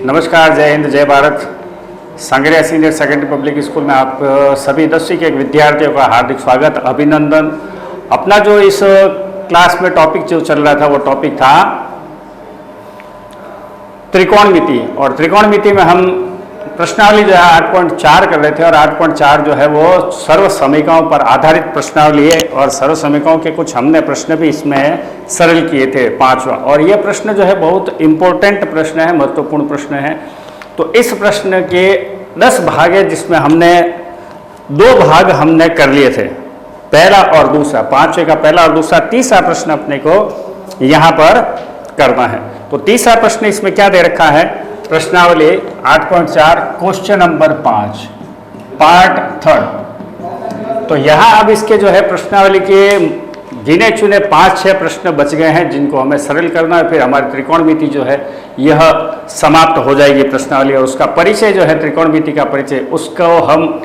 नमस्कार, जय हिंद, जय Bharat. Sangria senior secondary public school में आप सभी 10वीं के विद्यार्थियों का हार्दिक स्वागत, अभिनंदन। अपना जो इस क्लास में टॉपिक जो चल रहा था वो टॉपिक था त्रिकोणमिति, और त्रिकोणमिति में हम प्रश्नावली जो है 8.4 कर रहे थे, और 8.4 जो है वो सर्व समीकरणों पर आधारित प्रश्नावली है, और सर्व समीकरणों के कुछ हमने प्रश्न भी इसमें सरल किए थे, 5वां। और ये प्रश्न जो है बहुत इंपॉर्टेंट प्रश्न है, महत्वपूर्ण प्रश्न है। तो इस प्रश्न के 10 भाग है, जिसमें हमने 2 भाग हमने कर लिए थे, पहला और दूसरा। 5वें का पहला और दूसरा, तीसरा प्रश्न अपने को यहाँ पर करना है। तो तीसरा प्रश्न इसमें क्या दे रखा है, प्रश्नावली 8.4 क्वेश्चन नंबर 5 पार्ट 3। तो यहाँ अब इसके जो है प्रश्नावली के गिने चुने 5-6 प्रश्न बच गए हैं, जिनको हमें सरल करना है। फिर हमारी त्रिकोणमिति जो है यह समाप्त हो जाएगी प्रश्नावली, और उसका परिचय जो है त्रिकोणमिति का परिचय, उसको हम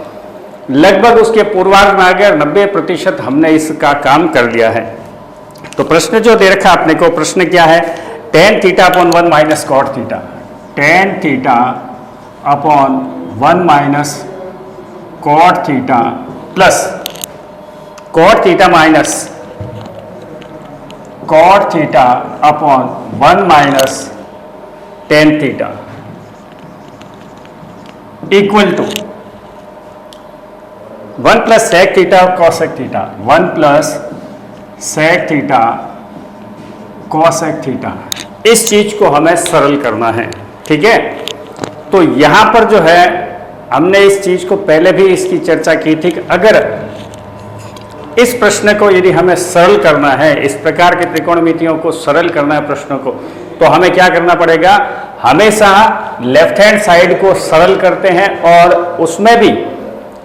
लगभग उसके पूर्वार्ध में आ गए, 90% हमने इसका काम कर लिया है। तो प्रश्न जो दे रखा अपने को, प्रश्न क्या है, tan theta upon 1 minus cot theta, tan theta upon 1 minus cot theta plus cot theta minus cot theta upon 1 minus tan theta equal to 1 plus sec theta cosec theta, 1 plus sec theta cosec theta. इस चीज को हमें सरल करना है, ठीक है। तो यहां पर जो है हमने इस चीज को पहले भी इसकी चर्चा की थी कि अगर इस प्रश्न को यदि हमें सरल करना है, इस प्रकार के त्रिकोणमितियों को सरल करना है प्रश्नों को, तो हमें क्या करना पड़ेगा, हमेशा लेफ्ट हैंड साइड को सरल करते हैं, और उसमें भी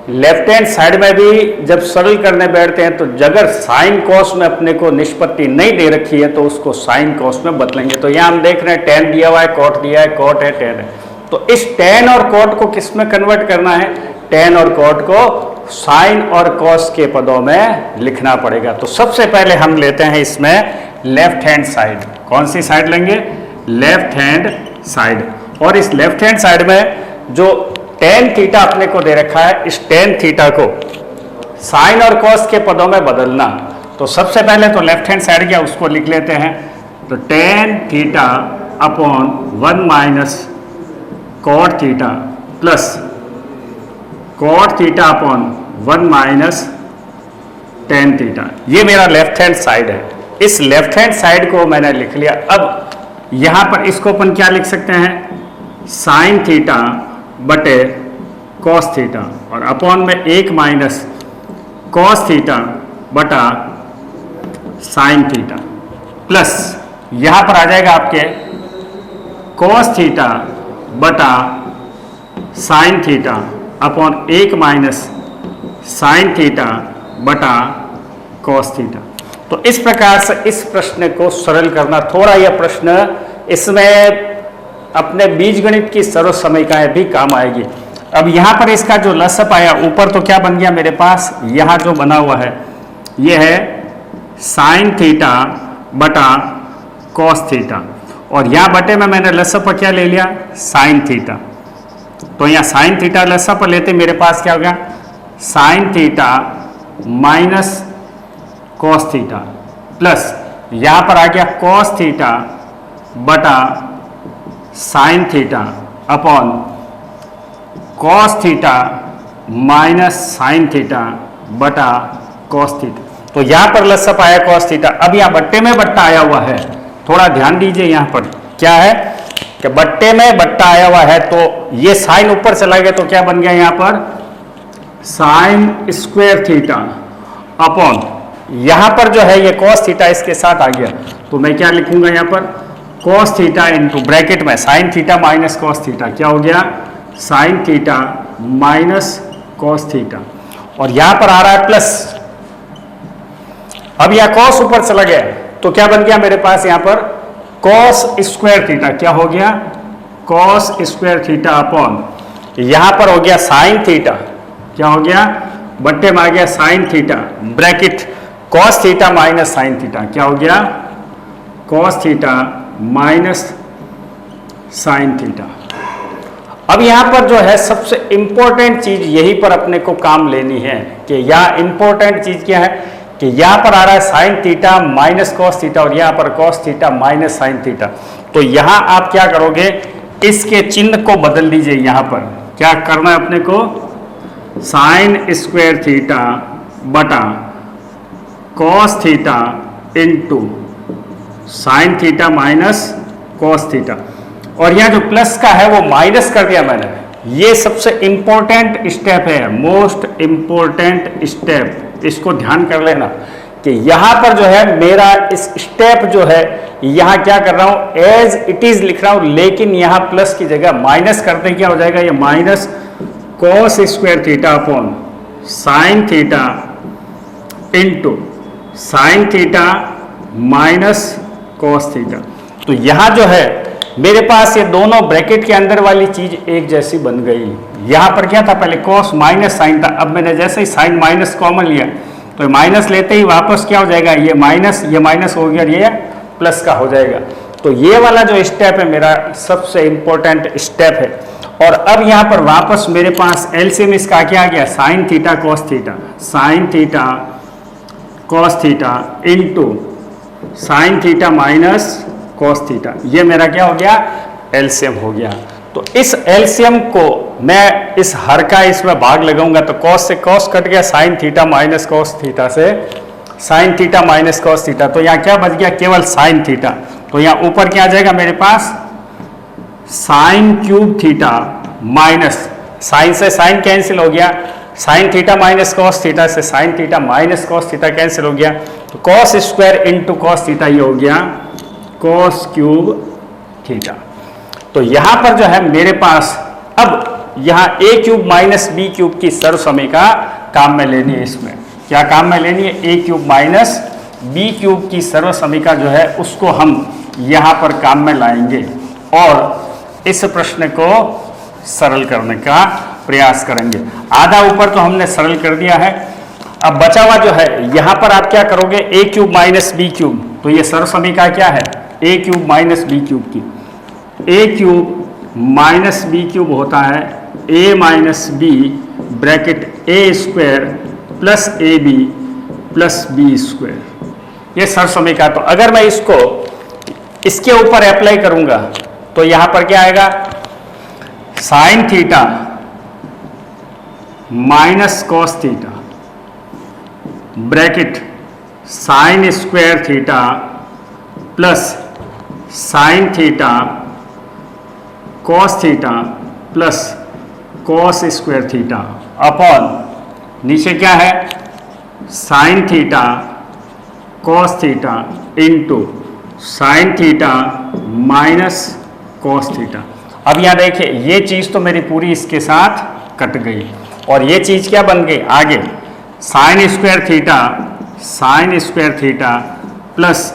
लेफ्ट हैंड साइड में भी जब सरल करने बैठते हैं तो अगर साइन कॉस में अपने को निष्पत्ति नहीं दे रखी है तो उसको साइन कॉस में बदलेंगे। तो यहाँ हम देख रहे हैं tan दिया हुआ है, कॉट दिया है, कॉट है, tan है। तो इस tan और कॉट को किस में कन्वर्ट करना है, tan और कॉट को साइन और कॉस के पदों में लिखना पड़ेगा। तो सबसे पहले हम लेते हैं इसमें लेफ्ट हैंड साइड। कौन सी साइड लेंगे, लेफ्ट हैंड साइड। और इस लेफ्ट हैंड साइड में जो tan थीटा अपने को दे रखा है, इस tan थीटा को साइन और कॉस के पदों में बदलना। तो सबसे पहले तो लेफ्ट हैंड साइड क्या उसको लिख लेते हैं। तो tan theta upon 1 minus cot theta plus cot theta upon 1 minus tan theta, ये मेरा लेफ्ट हैंड साइड है। इस लेफ्ट हैंड साइड को मैंने लिख लिया। अब यहां पर इसको अपन क्या लिख सकते हैं, साइन थीटा बटे कॉस थीटा, और अपॉन में 1 माइनस कॉस थीटा बटा साइन थीटा प्लस यहां पर आ जाएगा आपके कॉस थीटा बटा sine theta upon 1 minus sine theta बटा कॉस थीटा। तो इस प्रकार से इस प्रश्न को सरल करना, थोड़ा यह प्रश्न इसमें अपने बीजगणित की सर्व समीकरण भी काम आएगी। अब यहां पर इसका जो लसअप आया ऊपर, तो क्या बन गया मेरे पास, यहां जो बना हुआ है यह है साइन थीटा बटा कॉस थीटा, और यहां बटे में मैंने लसअप क्या ले लिया, साइन थीटा। तो यहां साइन थीटा लसअप लेते मेरे पास क्या हो गया, sine theta minus cos theta plus यहां पर आ गया कॉस थीटा बटा sine theta upon cos theta minus sine theta बटा कॉस थीटा। तो यहां पर लसअप आया कॉस थीटा। अब यहां बट्टे में बट्टा आया हुआ है, थोड़ा ध्यान दीजिए। यहां पर क्या है कि बट्टे में बट्टा आया हुआ है, तो ये साइन ऊपर चला गया, तो क्या बन गया यहां पर, साइन स्क्वायर थीटा अपॉन यहां पर जो है ये कॉस थीटा इसके साथ आ गया, तो मैं क्या लिखूंगा यहां पर, कॉस थीटा इंटू ब्रैकेट में sign theta minus cos theta, क्या हो गया, sine theta minus cos theta, और यहां पर आ रहा है प्लस। अब यह कॉस ऊपर चला गया, तो क्या बन गया मेरे पास यहां पर, कॉस स्क्वायर थीटा, क्या हो गया, कॉस स्क्वायर थीटा अपॉन यहां पर हो गया साइन थीटा, क्या हो गया, बट्टे में आ गया sine theta bracket cos theta minus sine theta, क्या हो गया, cos theta minus sine theta. अब यहाँ पर जो है सबसे इंपॉर्टेंट चीज यहीं पर अपने को काम लेनी है कि यहाँ इंपॉर्टेंट चीज क्या है कि यहाँ पर आ रहा है sign theta minus cos theta और यहाँ पर cos theta minus sine theta. तो यहाँ आप क्या करोगे, इसके चिन्ह को बदल दीजिए। यहाँ पर क्या करना है अपने को, साइन स्क्वायर थीटा बटा cos theta into sine theta minus cos theta, और यहाँ जो प्लस का है वो माइनस कर दिया मैंने। ये सबसे इंपॉर्टेंट स्टेप है, मोस्ट इंपॉर्टेंट स्टेप, इसको ध्यान कर लेना कि यहाँ पर जो है मेरा इस स्टेप जो है यहाँ क्या कर रहा हूँ, एज इट इज लिख रहा हूँ, लेकिन यहाँ प्लस की जगह माइनस करते क्या हो जाएगा, ये minus cos square theta upon sine theta into sine theta minus cos theta. तो यहाँ जो है मेरे पास ये दोनों ब्रैकेट के अंदर वाली चीज एक जैसी बन गई। यहाँ पर क्या था, पहले कॉस माइनस साइन था, अब मैंने जैसे ही साइन माइनस कॉमन लिया तो माइनस लेते ही वापस क्या हो जाएगा, ये माइनस हो गया, ये प्लस का हो जाएगा। तो ये वाला जो स्टेप है मेरा सबसे इंपॉर्टेंट स्टेप है। और अब यहाँ पर वापस मेरे पास एलसीएम इसका क्या आ गया, sine theta cos theta, sine theta cos theta into sine theta minus cos theta, ये मेरा क्या हो गया, एलसीएम हो गया। तो इस एलसीएम को मैं इस हर का इसमें भाग लगाऊंगा तो कॉस से कॉस कट गया, sine theta minus cos theta से sine theta minus cos theta, तो यहाँ क्या बच गया, केवल साइन थीटा। तो यहाँ ऊपर क्या आ जाएगा मेरे पास, sine cube theta minus, sine से साइन कैंसिल हो गया, sine theta minus cos theta से sine theta minus cos theta cancel हो गया, तो cos square into cos theta ये हो गया कॉस क्यूब थीटा। तो यहां पर जो है मेरे पास अब यहां ए क्यूब माइनस बी क्यूब की सर्वसमीका काम में लेनी है। इसमें क्या काम में लेनी है, A cube minus B cube की सर्वसमीका जो है उसको हम यहां पर काम में लाएंगे और इस प्रश्न को सरल करने का प्रयास करेंगे। आधा ऊपर तो हमने सरल कर दिया है, अब बचा हुआ जो है यहां पर आप क्या करोगे, A cube minus B cube, तो ये सर्वसमीका क्या है, A cube minus B cube की, A cube minus B cube होता है A minus B bracket A square plus A B plus B square, ये सर्वसमीका। तो अगर मैं इसको इसके ऊपर अप्लाई करूंगा तो यहां पर क्या आएगा, sign theta minus cos theta bracket sine square theta plus sine theta cos theta plus cos square theta upon नीचे क्या है, sine theta cos theta into sine theta minus cos theta. अब यहाँ देखिए ये चीज़ तो मेरी पूरी इसके साथ कट गई और ये चीज़ क्या बन गई, आगे sine square theta plus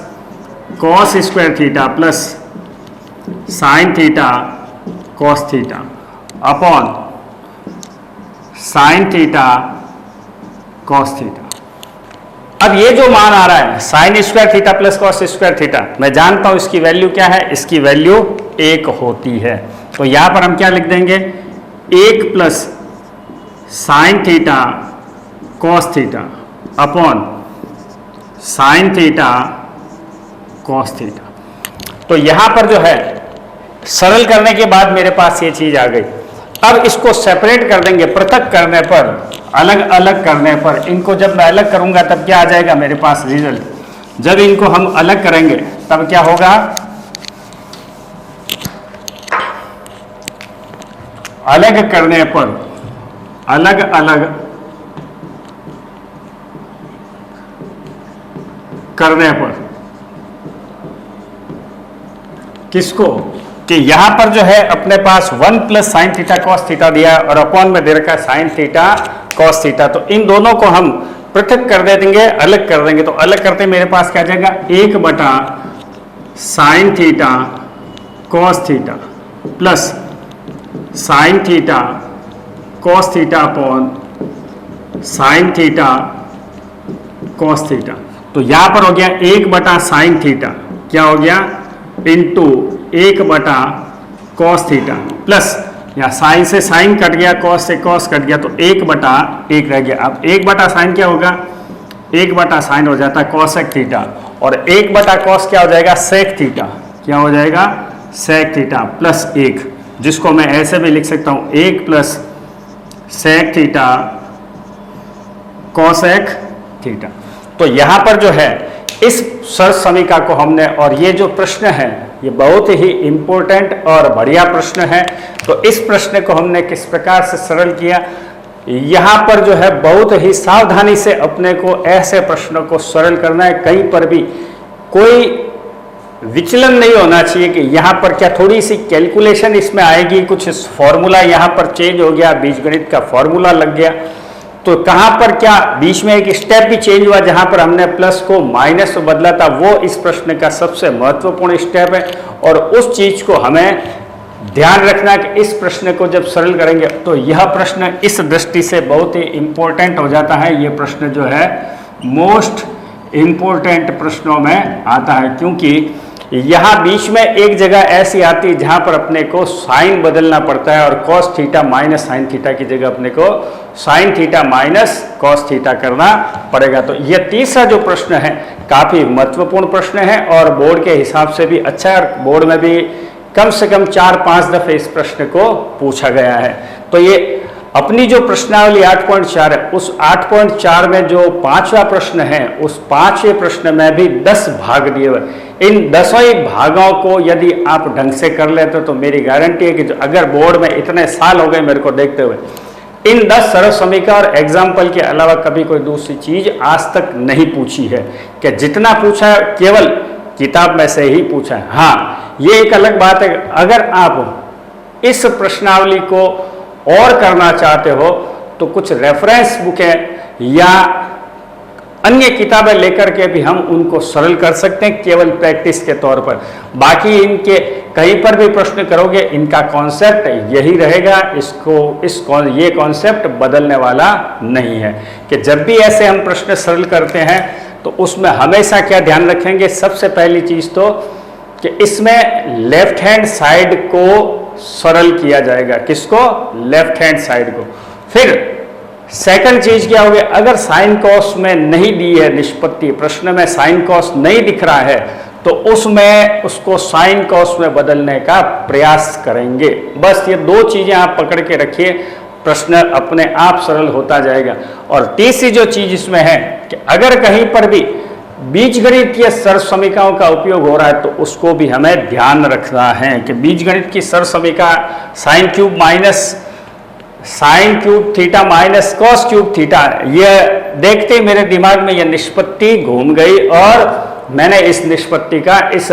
cos square theta plus sine theta cos theta upon sine theta cos theta. अब ये जो मान आ रहा है sine square theta plus cos square theta, मैं जानता हूं इसकी वैल्यू क्या है, इसकी वैल्यू 1 होती है। तो यहां पर हम क्या लिख देंगे, 1 plus sine theta cos theta upon sine theta cos theta. तो यहां पर जो है सरल करने के बाद मेरे पास ये चीज आ गई। अब इसको सेपरेट कर देंगे, पृथक करने पर, अलग अलग करने पर, इनको जब मैं अलग करूंगा तब क्या आ जाएगा मेरे पास रिजल्ट। जब इनको हम अलग करेंगे तब क्या होगा, अलग करने पर, अलग अलग करने पर किसको, कि यहां पर जो है अपने पास 1 plus sine theta cos theta दिया और अपॉन में दे रखा है साइन थीटा कॉस थीटा। तो इन दोनों को हम पृथक कर देंगे, अलग कर देंगे। तो अलग करते मेरे पास क्या जाएगा, 1 बटा sine theta cos theta plus sine theta cos theta upon sine theta cos theta. तो यहां पर हो गया 1 बटा साइन थीटा, क्या हो गया, इंटू 1 बटा कॉस थीटा प्लस या साइन से साइन कट गया, कॉस से कॉस कट गया, तो 1/1 रह गया। अब 1/साइन क्या होगा, 1/साइन हो जाता है कॉसेक थीटा, और 1/कॉस क्या हो जाएगा, सेक थीटा। क्या हो जाएगा, सेक थीटा प्लस 1, जिसको मैं ऐसे भी लिख सकता हूं 1 plus sec theta cosec theta. तो यहां पर जो है इस सरल समीकरण को हमने, और ये जो प्रश्न है ये बहुत ही इंपॉर्टेंट और बढ़िया प्रश्न है। तो इस प्रश्न को हमने किस प्रकार से सरल किया, यहां पर जो है बहुत ही सावधानी से अपने को ऐसे प्रश्नों को सरल करना है। कहीं पर भी कोई विचलन नहीं होना चाहिए कि यहाँ पर क्या थोड़ी सी कैलकुलेशन इसमें आएगी, कुछ फॉर्मूला यहाँ पर चेंज हो गया, बीजगणित का फॉर्मूला लग गया, तो कहाँ पर क्या बीच में एक स्टेप भी चेंज हुआ, जहाँ पर हमने प्लस को माइनस में बदला था, वो इस प्रश्न का सबसे महत्वपूर्ण स्टेप है। और उस चीज को हमें ध्यान रखना कि इस प्रश्न को जब सरल करेंगे तो यह प्रश्न इस दृष्टि से बहुत ही इंपॉर्टेंट हो जाता है। ये प्रश्न जो है मोस्ट इंपॉर्टेंट प्रश्नों में आता है, क्योंकि यहाँ बीच में एक जगह ऐसी आती है जहाँ पर अपने को साइन बदलना पड़ता है, और cos theta minus sine theta की जगह अपने को sign theta minus cos theta करना पड़ेगा। तो यह तीसरा जो प्रश्न है काफ़ी महत्वपूर्ण प्रश्न है, और बोर्ड के हिसाब से भी अच्छा है, और बोर्ड में भी कम से कम 4-5 दफे इस प्रश्न को पूछा गया है। तो ये अपनी जो प्रश्नावली 8.4 है, उस 8.4 में जो 5वां प्रश्न है, उस 5वें प्रश्न में भी 10 भाग दिए हुए। इन 10 भागों को यदि आप ढंग से कर लेते तो मेरी गारंटी है कि अगर बोर्ड में इतने साल हो गए मेरे को देखते हुए, इन 10 सरल समीकरण और एग्जाम्पल के अलावा कभी कोई दूसरी चीज आज तक नहीं पूछी है, कि जितना पूछा है केवल किताब में से ही पूछा है। हाँ, ये एक अलग बात है, अगर आप इस प्रश्नावली को और करना चाहते हो तो कुछ रेफरेंस बुकें या अन्य किताबें लेकर के भी हम उनको सरल कर सकते हैं, केवल प्रैक्टिस के तौर पर। बाकी इनके कहीं पर भी प्रश्न करोगे, इनका कॉन्सेप्ट यही रहेगा, ये कॉन्सेप्ट बदलने वाला नहीं है। कि जब भी ऐसे हम प्रश्न सरल करते हैं तो उसमें हमेशा क्या ध्यान रखेंगे, सबसे पहली चीज तो कि इसमें लेफ्ट हैंड साइड को सरल किया जाएगा। किसको, लेफ्ट हैंड साइड को। फिर सेकंड चीज क्या होगी, अगर साइन कॉस में नहीं दी है निष्पत्ति, प्रश्न में साइन कॉस नहीं दिख रहा है, तो उसमें उसको साइन कॉस में बदलने का प्रयास करेंगे। बस ये 2 चीजें आप पकड़ के रखिए, प्रश्न अपने आप सरल होता जाएगा। और तीसरी जो चीज इसमें है कि अगर कहीं पर भी बीजगणित के सरल समीकरणों का उपयोग हो रहा है तो उसको भी हमें ध्यान रखना है कि बीजगणित की सरल समीकरण sign cube theta minus cos cube theta, यह देखते ही मेरे दिमाग में यह निष्पत्ति घूम गई और मैंने इस निष्पत्ति का, इस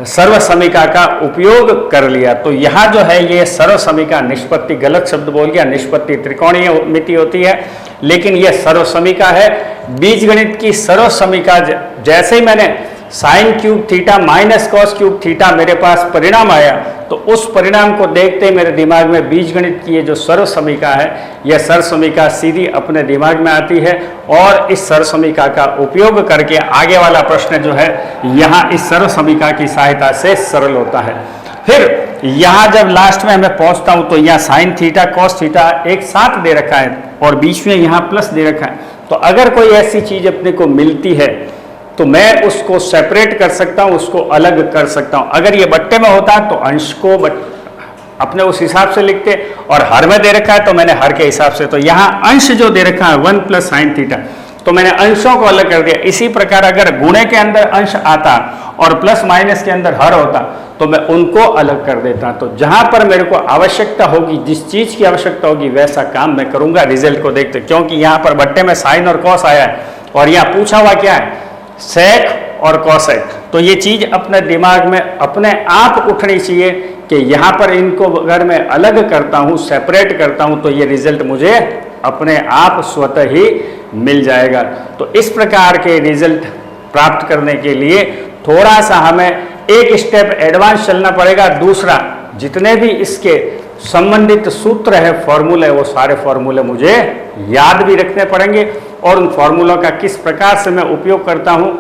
सर्व समीकरण का उपयोग कर लिया। तो यहाँ जो है ये सर्व समीकरण, निष्पत्ति गलत शब्द बोल गया, निष्पत्ति त्रिकोणीय मिति होती है, लेकिन यह सर्व समीकरण है। बीजगणित की सर्व समीकरण, जैसे ही मैंने sign cube theta minus cos cube theta मेरे पास परिणाम आया, तो उस परिणाम को देखते ही मेरे दिमाग में बीजगणित की ये जो सर्व समीकरण है, यह सर्व समीकरण सीधी अपने दिमाग में आती है, और इस सर्व समीकरण का उपयोग करके आगे वाला प्रश्न जो है यहाँ इस सर्व समीकरण की सहायता से सरल होता है। फिर यहाँ जब लास्ट में मैं पहुँचता हूँ तो यहाँ साइन थीटा कॉस थीटा एक साथ दे रखा है और बीच में यहाँ प्लस दे रखा है। तो अगर कोई ऐसी चीज अपने को मिलती है तो मैं उसको सेपरेट कर सकता हूं, उसको अलग कर सकता हूं। अगर ये बट्टे में होता तो अंश को अपने उस हिसाब से लिखते, और हर में दे रखा है तो मैंने हर के हिसाब से। तो यहाँ अंश जो दे रखा है 1 प्लस साइन थीटा, तो मैंने अंशों को अलग कर दिया। इसी प्रकार अगर गुणे के अंदर अंश आता और प्लस माइनस के अंदर हर होता तो मैं उनको अलग कर देता। तो जहां पर मेरे को आवश्यकता होगी, जिस चीज की आवश्यकता होगी वैसा काम मैं करूंगा रिजल्ट को देखते, क्योंकि यहाँ पर बट्टे में साइन और कॉस आया है और यहाँ पूछा हुआ क्या है, सेक और कॉसेक। तो ये चीज अपने दिमाग में अपने आप उठनी चाहिए कि यहाँ पर इनको अगर मैं अलग करता हूँ, सेपरेट करता हूँ, तो ये रिजल्ट मुझे अपने आप स्वतः ही मिल जाएगा। तो इस प्रकार के रिजल्ट प्राप्त करने के लिए थोड़ा सा हमें एक स्टेप एडवांस चलना पड़ेगा। दूसरा, जितने भी इसके संबंधित सूत्र है, फॉर्मूले, वो सारे फॉर्मूले मुझे याद भी रखने पड़ेंगे, और उन फॉर्मूलों का किस प्रकार से मैं उपयोग करता हूं,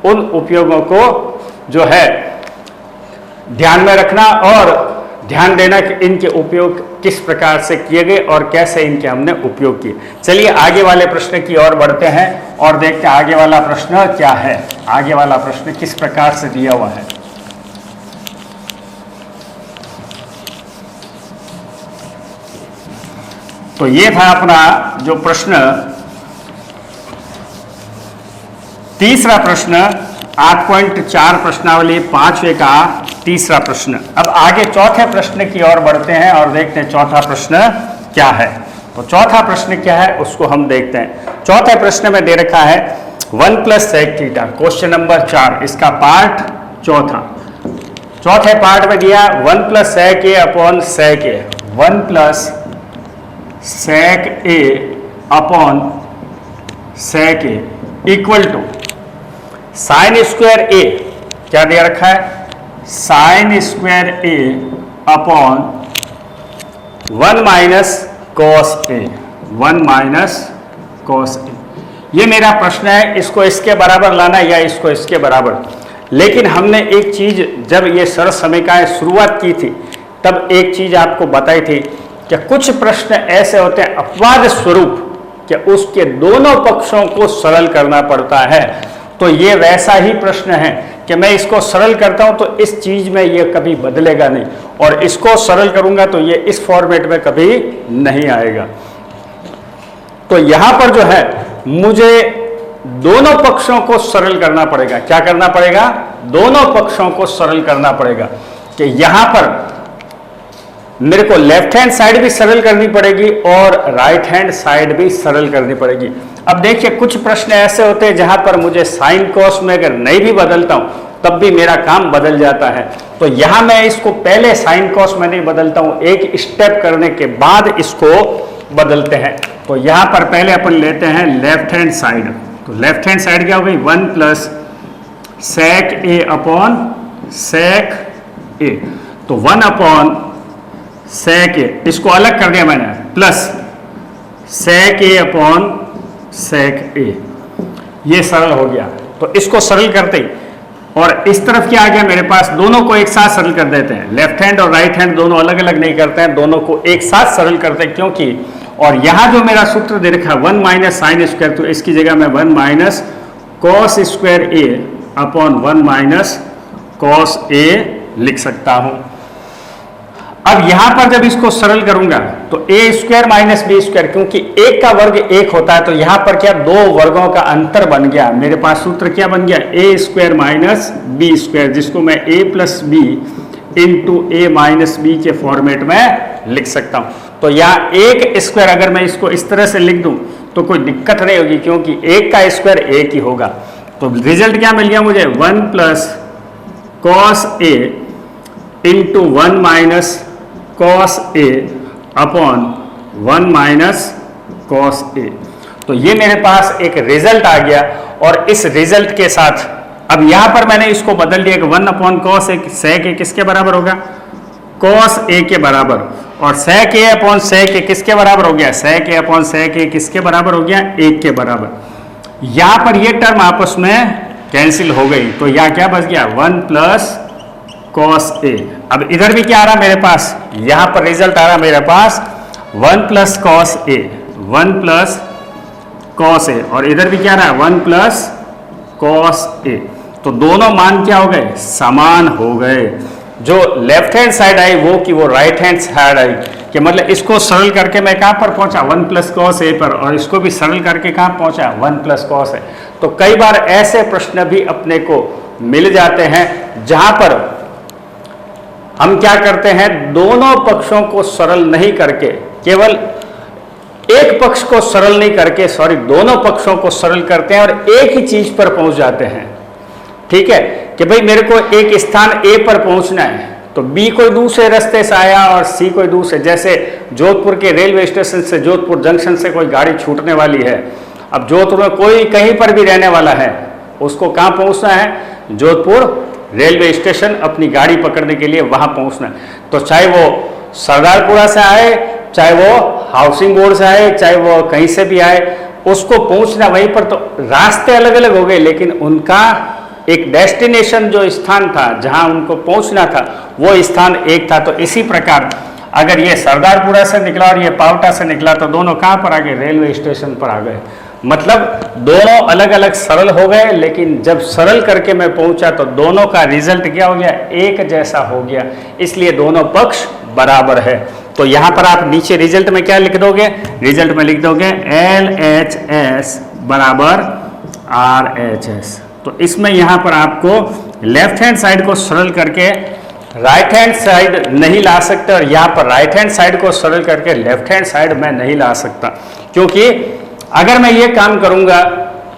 उन उपयोगों को जो है ध्यान में रखना। और ध्यान देना कि इनके उपयोग किस प्रकार से किए गए और कैसे इनके हमने उपयोग किए। चलिए आगे वाले प्रश्न की ओर बढ़ते हैं और देखते हैं आगे वाला प्रश्न क्या है, आगे वाला प्रश्न किस प्रकार से दिया हुआ है। तो ये था अपना जो प्रश्न, तीसरा प्रश्न 8.4 प्रश्नावली 5वें का तीसरा प्रश्न। अब आगे चौथे प्रश्न की ओर बढ़ते हैं और देखते हैं चौथा प्रश्न क्या है। तो चौथा प्रश्न क्या है उसको हम देखते हैं। चौथे प्रश्न में दे रखा है 1 plus sec theta, question number 4, इसका पार्ट चौथा। चौथे पार्ट में दिया 1 plus sec A upon sec A, 1 plus sec A upon sec A equal to sine square A, क्या दे रखा है, sine square A upon 1 minus cos A, 1 minus cos A. ये मेरा प्रश्न है, इसको इसके बराबर लाना या इसको इसके बराबर। लेकिन हमने एक चीज जब ये सरल समीकरण शुरुआत की थी तब एक चीज आपको बताई थी कि कुछ प्रश्न ऐसे होते हैं अपवाद स्वरूप कि उसके दोनों पक्षों को सरल करना पड़ता है। तो ये वैसा ही प्रश्न है कि मैं इसको सरल करता हूं तो इस चीज में ये कभी बदलेगा नहीं, और इसको सरल करूंगा तो ये इस फॉर्मेट में कभी नहीं आएगा। तो यहां पर जो है मुझे दोनों पक्षों को सरल करना पड़ेगा। क्या करना पड़ेगा, दोनों पक्षों को सरल करना पड़ेगा। कि यहां पर मेरे को लेफ्ट हैंड साइड भी सरल करनी पड़ेगी और राइट हैंड साइड भी सरल करनी पड़ेगी। अब देखिए कुछ प्रश्न ऐसे होते हैं जहां पर मुझे साइन कॉस में अगर नहीं भी बदलता हूं तब भी मेरा काम बदल जाता है। तो यहां मैं इसको पहले साइन कॉस में नहीं बदलता हूं, एक स्टेप करने के बाद इसको बदलते हैं। तो यहां पर पहले अपन लेते हैं लेफ्ट हैंड साइड। तो लेफ्ट हैंड साइड क्या हो गई, 1 plus sec A upon sec ए। तो 1 अपॉन सेक ए, इसको अलग कर दिया मैंने, plus sec A upon sec ए, ये सरल हो गया। तो इसको सरल करते ही और इस तरफ क्या आ गया मेरे पास, दोनों को एक साथ सरल कर देते हैं। लेफ्ट हैंड और राइट हैंड दोनों अलग अलग नहीं करते हैं, दोनों को एक साथ सरल करते हैं क्योंकि, और यहां जो मेरा सूत्र दे रखा है 1 माइनस साइन स्क्वायर, तो इसकी जगह मैं 1 minus cos square A upon 1 minus cos ए लिख सकता हूं। अब यहां पर जब इसको सरल करूंगा तो ए स्क्वायर माइनस बी स्क्वायर, क्योंकि एक का वर्ग एक होता है तो यहां पर क्या दो वर्गों का अंतर बन गया। मेरे पास सूत्र क्या बन गया, ए स्क्वायर माइनस बी स्क्वायर, जिसको मैं ए प्लस बी इंटू ए माइनस बी के फॉर्मेट में लिख सकता हूं। तो यहाँ एक स्क्वायर अगर मैं इसको इस तरह से लिख दूं तो कोई दिक्कत नहीं होगी क्योंकि एक का स्क्वायर एक ही होगा। तो रिजल्ट क्या मिल गया मुझे, 1 plus cos A into 1 minus cos A upon 1 minus cos ए। तो ये मेरे पास एक रिजल्ट आ गया और इस रिजल्ट के साथ अब यहां पर मैंने इसको बदल दिया कि 1 अपॉन कॉस ए, सेक ए किसके बराबर होगा, कॉस ए के बराबर, और सेक ए अपॉन सेक ए किसके बराबर हो गया, सेक ए अपॉन सेक ए किसके बराबर हो गया, 1 के बराबर। यहां पर ये टर्म आपस में कैंसिल हो गई तो यहां क्या बच गया, 1 प्लस कॉस ए। अब इधर भी क्या आ रहा मेरे पास, यहां पर रिजल्ट आ रहा मेरे पास 1 plus cos A, 1 plus cos A, और इधर भी क्या आ रहा है 1 प्लस कॉस ए। तो दोनों मान क्या हो गए, समान हो गए। जो लेफ्ट हैंड साइड आई वो कि वो राइट हैंड साइड आई, कि मतलब इसको सरल करके मैं कहां पर पहुंचा, 1 प्लस कॉस ए पर, और इसको भी सरल करके कहां पहुंचा, 1 प्लस कॉस ए। तो कई बार ऐसे प्रश्न भी अपने को मिल जाते हैं जहां पर हम क्या करते हैं, दोनों पक्षों को सरल नहीं करके, केवल एक पक्ष को सरल नहीं करके, दोनों पक्षों को सरल करते हैं और एक ही चीज पर पहुंच जाते हैं। ठीक है, कि भाई मेरे को एक स्थान ए पर पहुंचना है तो बी कोई दूसरे रास्ते से आया और सी कोई दूसरे, जैसे जोधपुर के रेलवे स्टेशन से जोधपुर जंक्शन से कोई गाड़ी छूटने वाली है। अब जोधपुर में कोई कहीं पर भी रहने वाला है, उसको कहां पहुंचना है, जोधपुर रेलवे स्टेशन अपनी गाड़ी पकड़ने के लिए वहां पहुंचना है। तो चाहे वो सरदारपुरा से आए, चाहे वो हाउसिंग बोर्ड से आए, चाहे वो कहीं से भी आए, उसको पहुंचना वहीं पर। तो रास्ते अलग अलग हो गए लेकिन उनका एक डेस्टिनेशन जो स्थान था जहां उनको पहुंचना था वो स्थान एक था। तो इसी प्रकार अगर ये सरदारपुरा से निकला और ये पावटा से निकला तो दोनों कहाँ पर आ गए? रेलवे स्टेशन पर आ गए। मतलब दोनों अलग अलग सरल हो गए, लेकिन जब सरल करके मैं पहुंचा तो दोनों का रिजल्ट क्या हो गया? एक जैसा हो गया, इसलिए दोनों पक्ष बराबर है। तो यहां पर आप नीचे रिजल्ट में क्या लिख दोगे? रिजल्ट में लिख दोगे LHS बराबर RHS। तो इसमें यहां पर आपको लेफ्ट हैंड साइड को सरल करके राइट हैंड साइड नहीं ला सकते, और यहाँ पर राइट हैंड साइड को सरल करके लेफ्ट हैंड साइड मैं नहीं ला सकता, क्योंकि अगर मैं ये काम करूंगा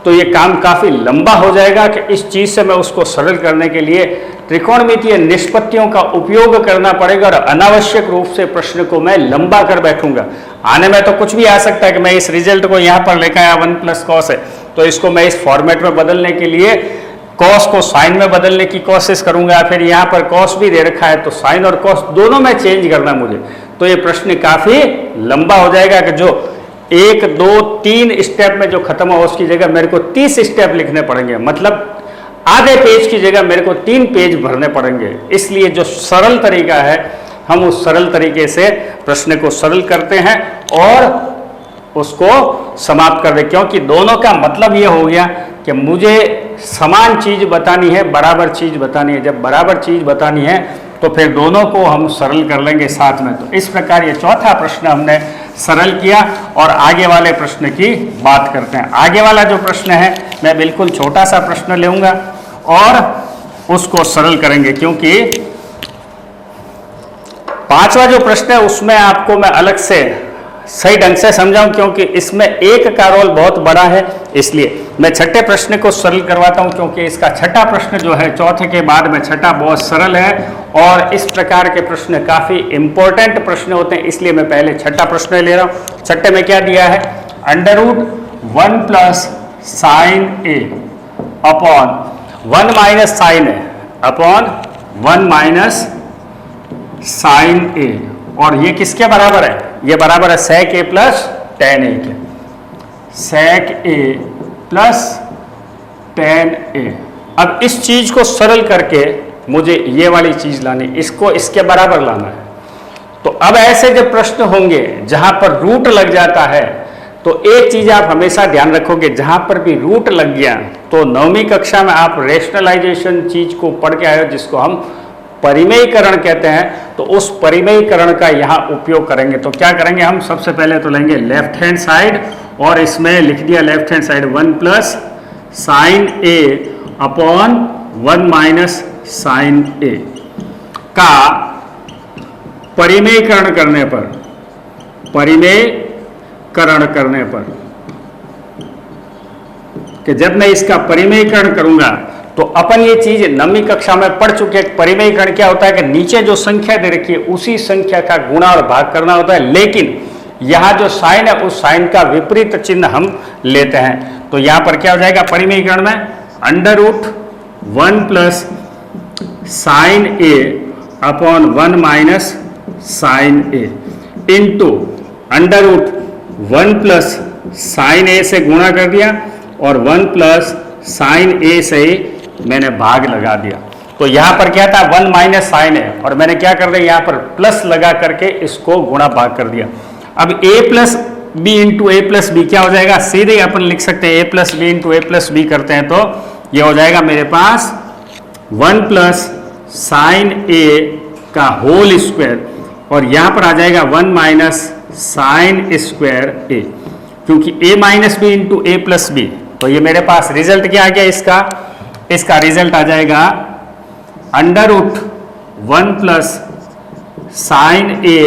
तो ये काम काफी लंबा हो जाएगा कि इस चीज से मैं उसको सरल करने के लिए त्रिकोणमितीय निष्पत्तियों का उपयोग करना पड़ेगा, और अनावश्यक रूप से प्रश्न को मैं लंबा कर बैठूंगा। आने में तो कुछ भी आ सकता है कि मैं इस रिजल्ट को यहाँ पर लेकर आया 1 + cos है, तो इसको मैं इस फॉर्मेट में बदलने के लिए कॉस को साइन में बदलने की कोशिश करूंगा, फिर यहाँ पर कॉस भी दे रखा है तो साइन और कॉस दोनों में चेंज करना मुझे, तो ये प्रश्न काफी लंबा हो जाएगा कि जो 1, 2, 3 स्टेप में जो खत्म हो उसकी जगह मेरे को 30 स्टेप लिखने पड़ेंगे। मतलब आधे पेज की जगह मेरे को 3 पेज भरने पड़ेंगे। इसलिए जो सरल तरीका है हम उस सरल तरीके से प्रश्न को सरल करते हैं और उसको समाप्त कर दे, क्योंकि दोनों का मतलब ये हो गया कि मुझे समान चीज बतानी है, बराबर चीज बतानी है। जब बराबर चीज बतानी है तो फिर दोनों को हम सरल कर लेंगे साथ में। तो इस प्रकार ये चौथा प्रश्न हमने सरल किया, और आगे वाले प्रश्न की बात करते हैं। आगे वाला जो प्रश्न है मैं बिल्कुल छोटा सा प्रश्न लूंगा और उसको सरल करेंगे, क्योंकि 5वां जो प्रश्न है उसमें आपको मैं अलग से सही ढंग से समझाऊं, क्योंकि इसमें एक का रोल बहुत बड़ा है। इसलिए मैं छठे प्रश्न को सरल करवाता हूं, क्योंकि इसका छठा प्रश्न जो है चौथे के बाद में छठा बहुत सरल है, और इस प्रकार के प्रश्न काफी इंपॉर्टेंट प्रश्न होते हैं, इसलिए मैं पहले छठा प्रश्न ले रहा हूं। छठे में क्या दिया है? √1 + sin A upon 1 - sin A upon 1 - sin A, और ये किसके बराबर है? ये बराबर है sec A + tan A के। sec A + tan A। अब इस चीज को सरल करके मुझे ये वाली चीज लानी, इसको इसके बराबर लाना है। तो अब ऐसे जब प्रश्न होंगे जहां पर रूट लग जाता है, तो एक चीज आप हमेशा ध्यान रखोगे, जहां पर भी रूट लग गया तो 9वीं कक्षा में आप रेशनलाइजेशन चीज को पढ़ के आए हो, जिसको हम परिमेयीकरण कहते हैं। तो उस परिमेयीकरण का यहाँ उपयोग करेंगे। तो क्या करेंगे हम? सबसे पहले तो लेंगे लेफ्ट हैंड साइड, और इसमें लिख दिया left hand side 1 + sin A upon 1 - sin A का परिमेयीकरण करने पर, परिमेयीकरण करने पर कि जब मैं इसका परिमेयीकरण करूंगा तो अपन ये चीज 9वीं कक्षा में पढ़ चुके हैं। परिमेयीकरण क्या होता है कि नीचे जो संख्या दे रखी है उसी संख्या का गुणा और भाग करना होता है, लेकिन यहां जो साइन है उस साइन का विपरीत चिन्ह हम लेते हैं। तो यहां पर क्या हो जाएगा परिमेयीकरण में? √1 + sin A upon 1 - sin A into √1 + sin A से गुणा कर दिया, और 1 + sin A से मैंने भाग लगा दिया। तो यहां पर क्या था? 1 - sin A, और मैंने क्या कर दिया? यहां पर प्लस लगा करके इसको गुणा भाग कर दिया। अब A + B into A + B क्या हो जाएगा? सीधे अपन लिख सकते हैं A + B into A + B करते हैं तो ये हो जाएगा मेरे पास 1 + sin A का होल स्क्वायर, और यहां पर आ जाएगा 1 - sin स्क्वायर A, क्योंकि A - B into A + B। तो ये मेरे पास रिजल्ट क्या आ गया? इसका रिजल्ट आ जाएगा √1 + sin A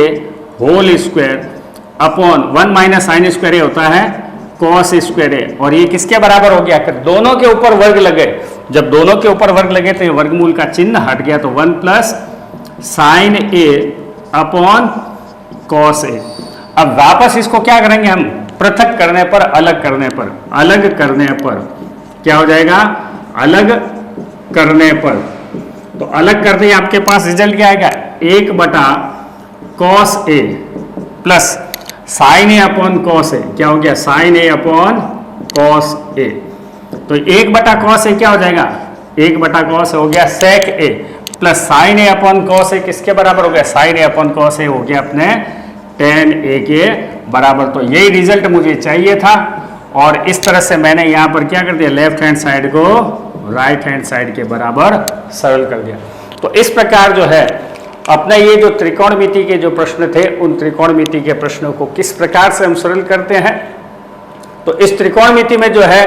whole square upon 1 - sin square A होता है cos स्क्वायर A, और ये किसके बराबर हो गया? कि दोनों के ऊपर वर्ग लगे। जब दोनों के ऊपर वर्ग लगे तो ये वर्गमूल का चिन्ह हट गया, तो 1 + sin A upon cos A। अब वापस इसको क्या करेंगे हम? पृथक करने पर, अलग करने पर, अलग करने पर क्या हो जाएगा? अलग करने पर। तो अलग करते ही आपके पास रिजल्ट क्या आएगा? 1/cos A plus sin A upon cos A। क्या हो गया? sin A upon cos A। तो 1/cos A क्या हो जाएगा? 1/cos हो गया sec a plus sin a upon cos a किसके बराबर हो गया, sin a upon cos a हो गया अपने tan a के बराबर। तो यही रिजल्ट मुझे चाहिए था और इस तरह से मैंने यहाँ पर क्या कर दिया, लेफ्ट हैंड साइड को राइट हैंड साइड के बराबर सरल कर दिया। तो इस प्रकार जो है अपना ये जो त्रिकोणमिति के जो प्रश्न थे उन त्रिकोणमिति के प्रश्नों को किस प्रकार से हम सरल करते हैं। तो इस त्रिकोणमिति में जो है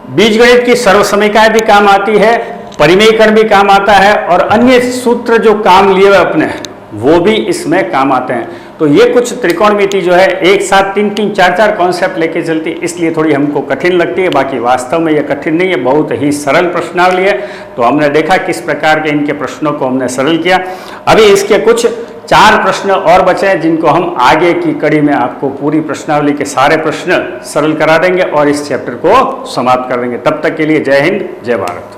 बीजगणित की सर्वसमीकाएं भी काम आती है, परिमेयकरण भी काम आता है और अन्य सूत्र जो काम लिए हुए अपने वो भी इसमें काम आते हैं। तो ये कुछ त्रिकोणमिति जो है एक साथ 3-3, 4-4 कॉन्सेप्ट लेके चलती है, इसलिए थोड़ी हमको कठिन लगती है। बाकी वास्तव में ये कठिन नहीं है, बहुत ही सरल प्रश्नावली है। तो हमने देखा किस प्रकार के इनके प्रश्नों को हमने सरल किया। अभी इसके कुछ 4 प्रश्न और बचे हैं जिनको हम आगे की कड़ी में आपको पूरी प्रश्नावली के सारे प्रश्न सरल करा देंगे और इस चैप्टर को समाप्त कर देंगे। तब तक के लिए जय हिंद, जय भारत।